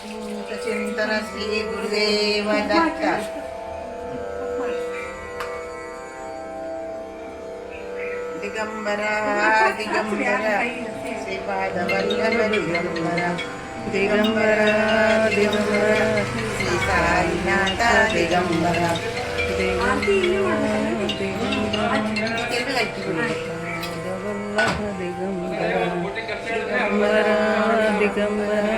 चिंतन श्री गुरुदेव दत्त। दिगंबरा दिगंबरा श्रीपाद वल्लभ दिगंबरा दिगंबरा दिगंबरा श्री साईनाथ दिगंबरा दिगंबरा दिगंबरा श्रीपाद दिगंबरा दिगंबरा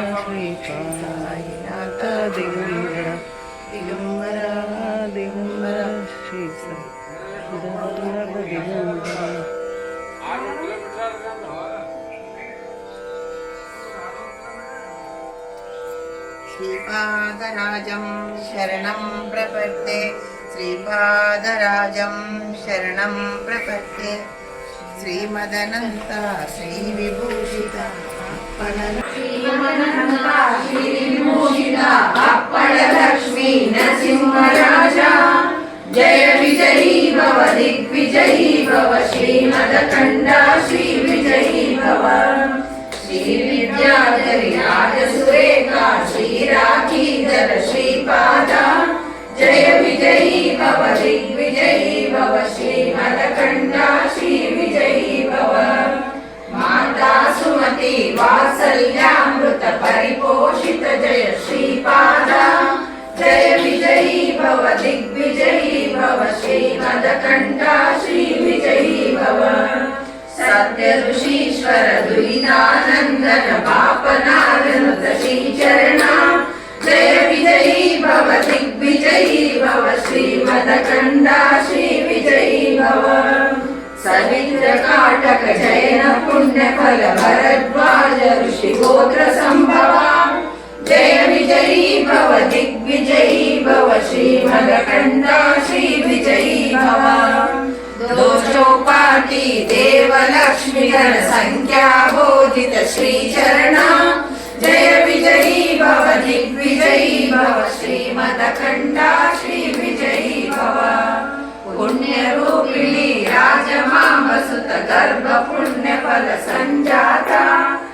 दिगंबरा श्री साईनाथ दिगंबरा। श्रीपादराजं शरणं प्रपद्ये श्रीपादराजं शरणं प्रपद्ये श्रीमदनन्ता श्रीविभूषिता लक्ष्मी नरसिंहराजा जय विजयी भव दिग्विजयी भव श्रीमदखण्डा श्री विजयी भव श्री विद्याधरी राजसुरेखा श्री राखीधर श्रीपादा जय विजयी भव दिग्विजयी भव श्रीमदखण्डा श्री विजयी भव माता सुमति वात्सल्यामृत परिपोषित जय श्रीपादा जय विजयी भव दिग्विजयी भव श्रीमदखण्डा श्री विजयी भव सत्य ऋषीश्वर दुरितानंदन पापनारनुत श्रीचरणा जय विजयी भव दिग्विजयी भव श्रीमदखण्डा श्री विजयी भव सवित्र काटक जयन पुण्य फल भरद्वाज ऋषि गोत्र संभवा जय विजयी भव दिग्विजयी भव श्रीमदखण्डा श्री विजयी भव दो चौपाटी देव लक्ष्मी गण संख्या बोधित श्री चरणा जय विजयी भव दिग्विजयी भव श्रीमदखण्डा श्री विजयी भव पुण्य रूपिणी राजमाम सुत गर्भ पुण्य फल संजाता